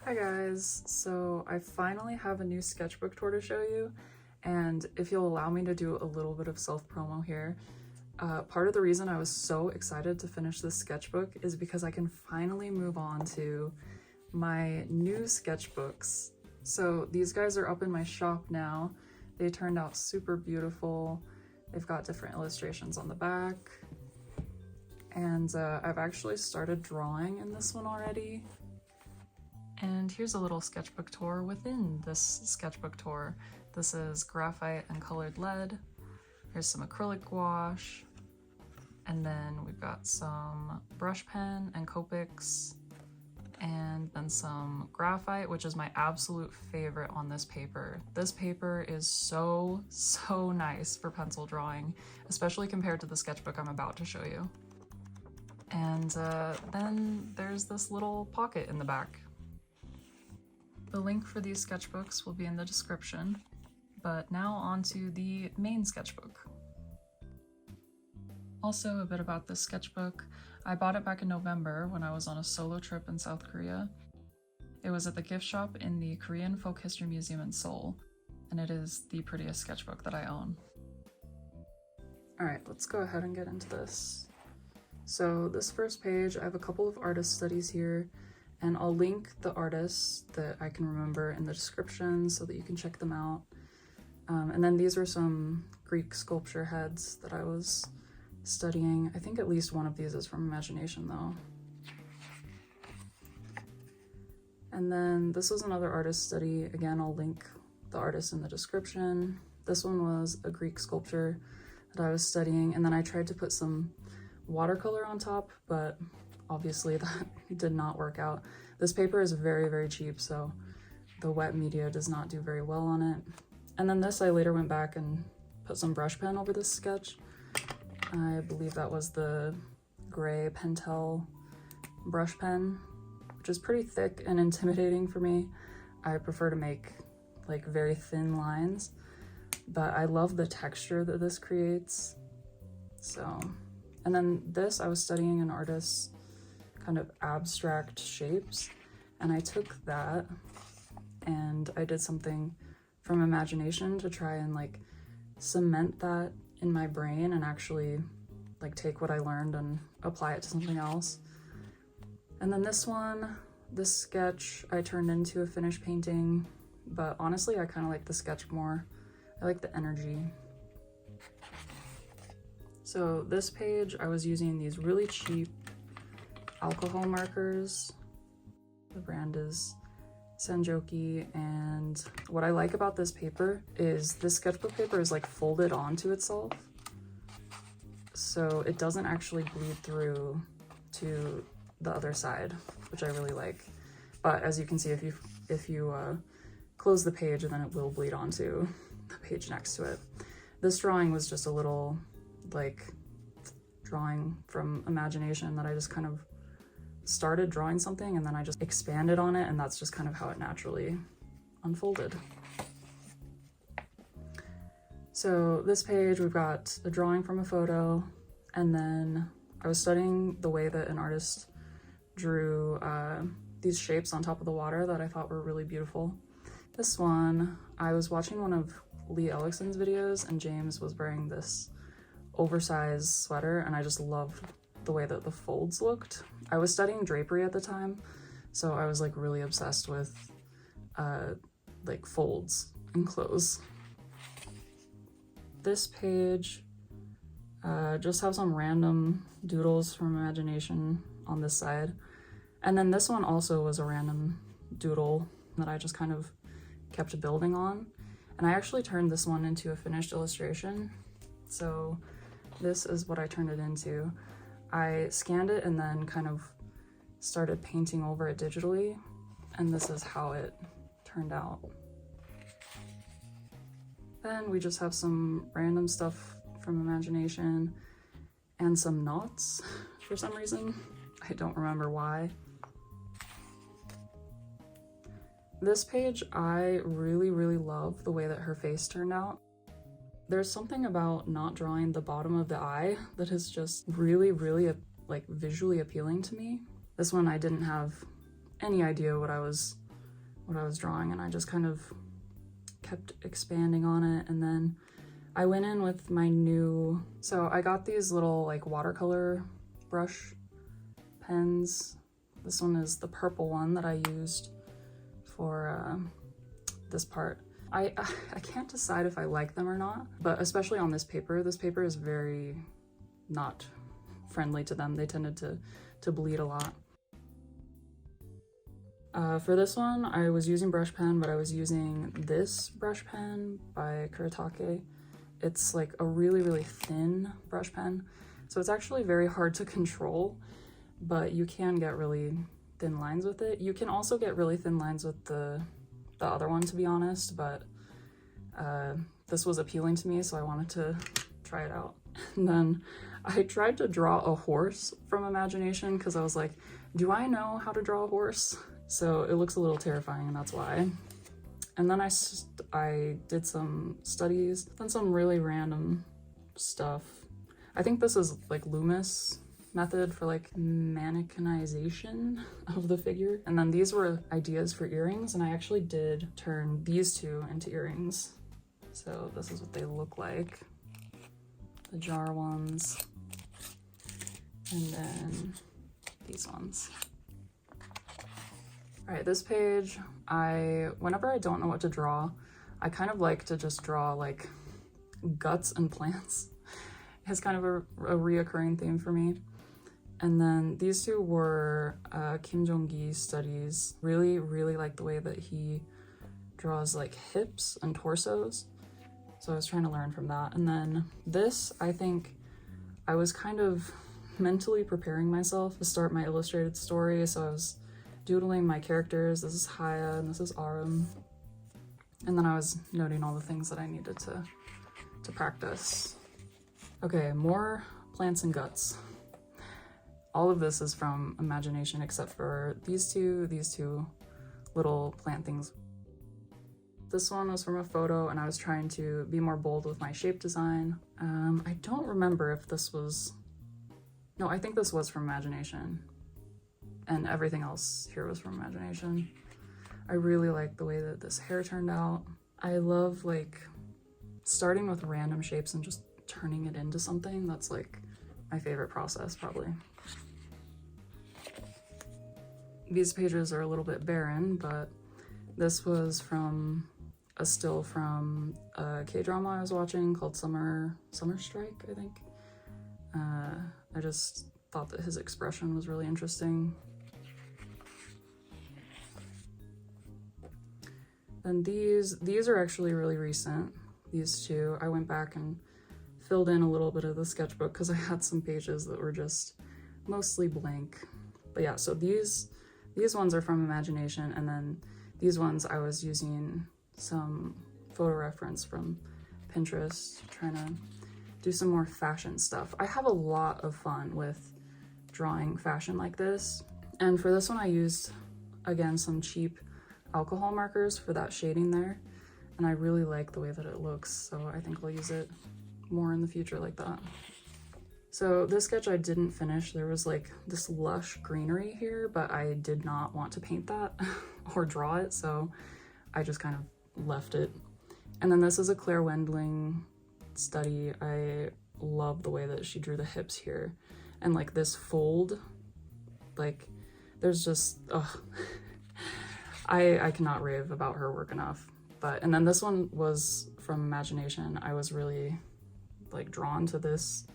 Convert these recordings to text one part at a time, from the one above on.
Hi guys, so I finally have a new sketchbook tour to show you, and if you'll allow me to do a little bit of self-promo here, part of the reason I was so excited to finish this sketchbook is because I can finally move on to my new sketchbooks. So these guys are up in my shop now. They turned out super beautiful. They've got different illustrations on the back, and I've actually started drawing in this one already. And here's a little sketchbook tour within this sketchbook tour. This is graphite and colored lead. Here's some acrylic gouache. And then we've got some brush pen and Copics. And then some graphite, which is my absolute favorite on this paper. This paper is so nice for pencil drawing, especially compared to the sketchbook I'm about to show you. And then there's this little pocket in the back. The link for these sketchbooks will be in the description, but now on to the main sketchbook. Also, a bit about this sketchbook. I bought it back in November when I was on a solo trip in South Korea. It was at the gift shop in the Korean Folk History Museum in Seoul, and it is the prettiest sketchbook that I own. Alright, let's go ahead and get into this. So this first page, I have a couple of artist studies here, and I'll link the artists that I can remember in the description so that you can check them out. And then these are some Greek sculpture heads that I was studying. I think at least one of these is from imagination though. And then this was another artist study. Again, I'll link the artist in the description. This one was a Greek sculpture that I was studying, and then I tried to put some watercolor on top, but obviously that did not work out. This paper is very cheap, so the wet media does not do very well on it. And then this, I later went back and put some brush pen over this sketch. I believe that was the gray Pentel brush pen, which is pretty thick and intimidating for me. I prefer to make like very thin lines, but I love the texture that this creates. So, and then this, I was studying an artist's kind of abstract shapes, and I took that and I did something from imagination to try and like cement that in my brain and actually like take what I learned and apply it to something else. And then this one, this sketch, I turned into a finished painting, but honestly I kind of like the sketch more. I like the energy. So this page, I was using these really cheap alcohol markers. The brand is Senjoki, and what I like about this paper is this sketchbook paper is like folded onto itself, so it doesn't actually bleed through to the other side, which I really like. But as you can see, if you close the page, then it will bleed onto the page next to it. This drawing was just a little like drawing from imagination that I just kind of started drawing something and then I just expanded on it, and that's just kind of how it naturally unfolded. So this page, we've got a drawing from a photo, and then I was studying the way that an artist drew these shapes on top of the water that I thought were really beautiful. This one, I was watching one of Lee Ellickson's videos, and James was wearing this oversized sweater, and I just loved the way that the folds looked. I was studying drapery at the time, so I was like really obsessed with like folds in clothes. This page just have some random doodles from imagination on this side, and then this one also was a random doodle that I just kind of kept building on, and I actually turned this one into a finished illustration. So this is what I turned it into. I scanned it and then kind of started painting over it digitally, and this is how it turned out. Then we just have some random stuff from imagination and some knots for some reason. I don't remember why. This page, I really love the way that her face turned out. There's something about not drawing the bottom of the eye that is just really like visually appealing to me. This one I didn't have any idea what I was what I was drawing, and I just kind of kept expanding on it. And then I went in with my new, so I got these little like watercolor brush pens. This one is the purple one that I used for this part. I can't decide if I like them or not, but especially on this paper is very not friendly to them. They tended to bleed a lot. For this one, I was using brush pen, but I was using this brush pen by Kuretake. It's like a really, really thin brush pen, so it's actually very hard to control, but you can get really thin lines with it. You can also get really thin lines with the other one, to be honest, but this was appealing to me, so I wanted to try it out. And then I tried to draw a horse from imagination because I was like, do I know how to draw a horse? So it looks a little terrifying, and that's why. And then I did some studies, done some really random stuff. I think this is like Loomis method for like mannequinization of the figure. And then these were ideas for earrings, and I actually did turn these two into earrings. So this is what they look like, the jar ones, and then these ones. All right, this page, whenever I don't know what to draw, I kind of like to just draw like guts and plants. It's kind of a reoccurring theme for me. And then these two were Jung Gi studies. Really, really like the way that he draws like hips and torsos. So I was trying to learn from that. And then this, I think I was kind of mentally preparing myself to start my illustrated story. So I was doodling my characters. This is Haya and this is Arum. And then I was noting all the things that I needed to practice. Okay, more plants and guts. All of this is from imagination except for these two little plant things. This one was from a photo, and I was trying to be more bold with my shape design. I don't remember if this was, no, I think this was from imagination. And everything else here was from imagination. I really like the way that this hair turned out. I love like starting with random shapes and just turning it into something. That's like my favorite process, probably. These pages are a little bit barren, but this was from a still from a kdrama I was watching called Summer Strike, I think. I just thought that his expression was really interesting. And these are actually really recent, these two. I went back and filled in a little bit of the sketchbook because I had some pages that were just mostly blank. But yeah, so these ones are from imagination, and then these ones I was using some photo reference from Pinterest, trying to do some more fashion stuff. I have a lot of fun with drawing fashion like this. And for this one I used, again, some cheap alcohol markers for that shading there, and I really like the way that it looks, so I think I'll use it more in the future like that. So this sketch I didn't finish. There was like this lush greenery here, but I did not want to paint that or draw it, so I just kind of left it. And then this is a Claire Wendling study. I love the way that she drew the hips here, and like this fold, like there's just, ugh. I cannot rave about her work enough. And then this one was from imagination. I was really like drawn to this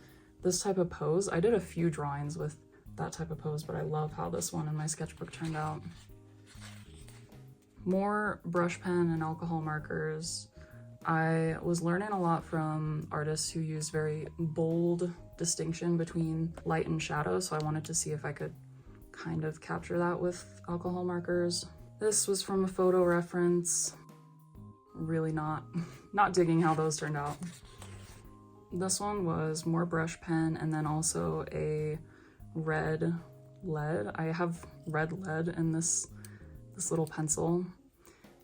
type of pose. I did a few drawings with that type of pose, but I love how this one in my sketchbook turned out. More brush pen and alcohol markers. I was learning a lot from artists who use very bold distinction between light and shadow, so I wanted to see if I could kind of capture that with alcohol markers. This was from a photo reference. Really not digging how those turned out. This one was more brush pen and then also a red lead. I have red lead in this little pencil,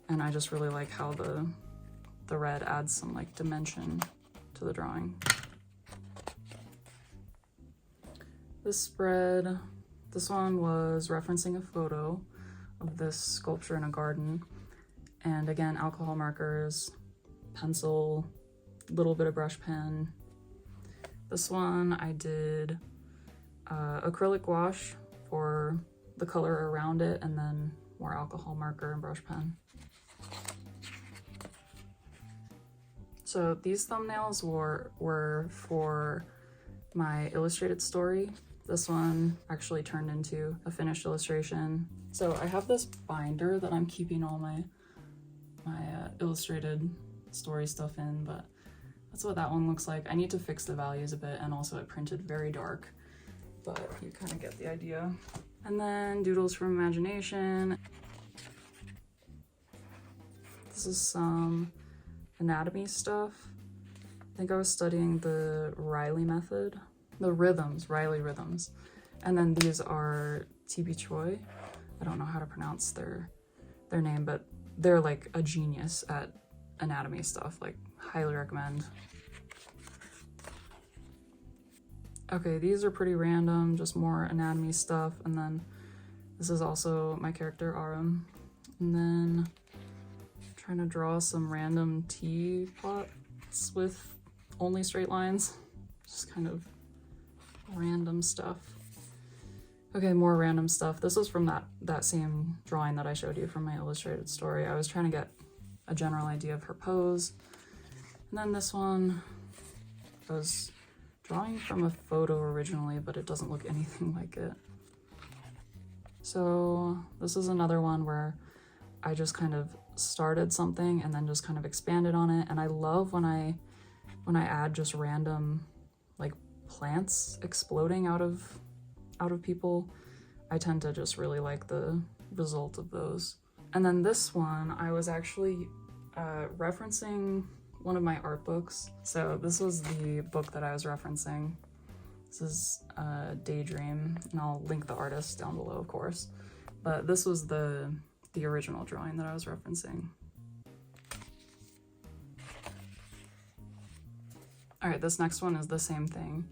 and I just really like how the red adds some like dimension to the drawing. This spread, this one was referencing a photo of this sculpture in a garden. And again, alcohol markers, pencil, little bit of brush pen. This one I did acrylic gouache for the color around it, and then more alcohol marker and brush pen. So these thumbnails were for my illustrated story. This one actually turned into a finished illustration. So I have this binder that I'm keeping all my illustrated story stuff in, but that's what that one looks like. I need to fix the values a bit, and also it printed very dark, but you kind of get the idea. And then doodles from imagination. This is some anatomy stuff. I think I was studying the Reilly method, the rhythms, Reilly rhythms. And then these are Choi. I don't know how to pronounce their name, but they're like a genius at anatomy stuff, like highly recommend. Okay, these are pretty random, just more anatomy stuff. And then this is also my character Arum. And then trying to draw some random teapots with only straight lines, just kind of random stuff. Okay, more random stuff. This was from that same drawing that I showed you from my illustrated story. I was trying to get a general idea of her pose. And then this one, I was drawing from a photo originally, but it doesn't look anything like it. So this is another one where I just kind of started something and then just kind of expanded on it. And I love when I add just random like plants exploding out of people. I tend to just really like the result of those. And then this one, I was actually referencing one of my art books. So this was the book that I was referencing. This is Daydream, and I'll link the artist down below, of course. But this was the original drawing that I was referencing. All right, this next one is the same thing.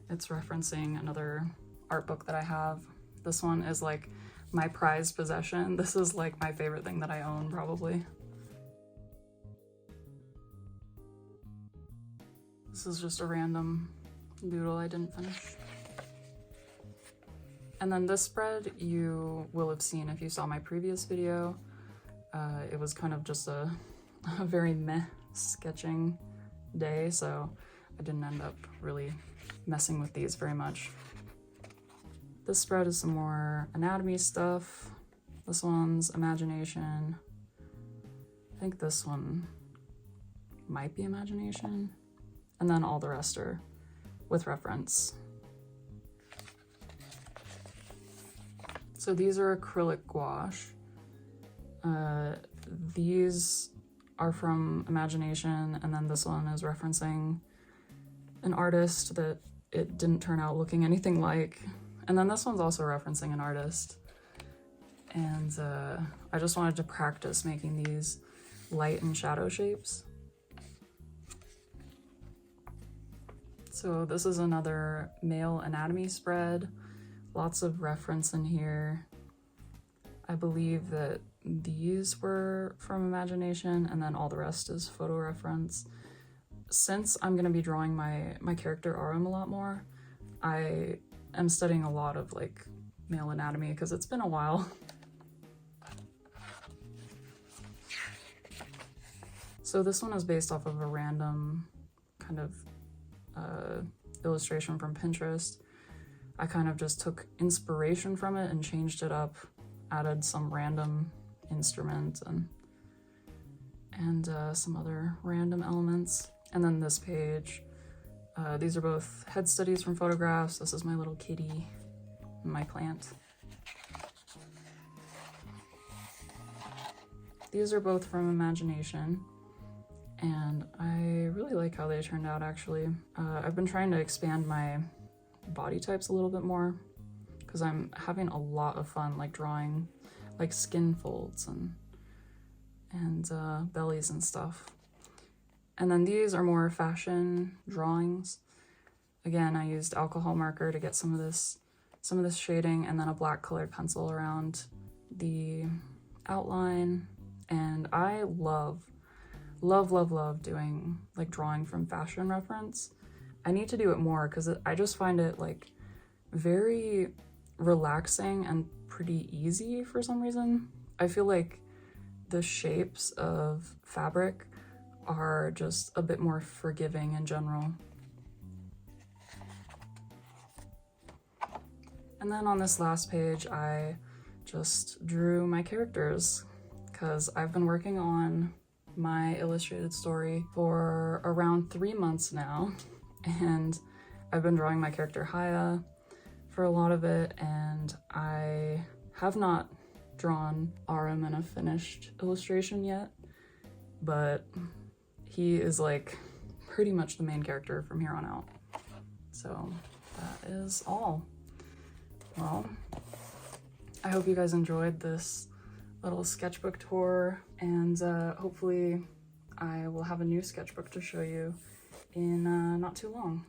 It's referencing another art book that I have. This one is like my prized possession. This is like my favorite thing that I own, probably. This is just a random doodle I didn't finish. And then this spread you will have seen if you saw my previous video. It was kind of just a very meh sketching day, so I didn't end up really messing with these very much. This spread is some more anatomy stuff. This one's imagination. I think this one might be imagination. And then all the rest are with reference. So these are acrylic gouache. These are from imagination, and then this one is referencing an artist that it didn't turn out looking anything like. And then this one's also referencing an artist. And I just wanted to practice making these light and shadow shapes. So this is another male anatomy spread. Lots of reference in here. I believe that these were from imagination, and then all the rest is photo reference. Since I'm going to be drawing my character Arum a lot more, I am studying a lot of like male anatomy because it's been a while. So this one is based off of a random kind of illustration from Pinterest. I kind of just took inspiration from it and changed it up, added some random instrument and some other random elements. And then this page, these are both head studies from photographs. This is my little kitty and my plant. These are both from imagination, and I really like how they turned out, actually. I've been trying to expand my body types a little bit more because I'm having a lot of fun like drawing like skin folds and bellies and stuff. And then these are more fashion drawings. Again, I used alcohol marker to get some of this shading, and then a black colored pencil around the outline and and I love doing like drawing from fashion reference. I need to do it more because I just find it like very relaxing and pretty easy for some reason. I feel like the shapes of fabric are just a bit more forgiving in general. And then on this last page, I just drew my characters because I've been working on my illustrated story for around 3 months now, and I've been drawing my character Haya for a lot of it, and I have not drawn Arum in a finished illustration yet, but he is like pretty much the main character from here on out. So that is all. Well, I hope you guys enjoyed this little sketchbook tour, and hopefully I will have a new sketchbook to show you in not too long.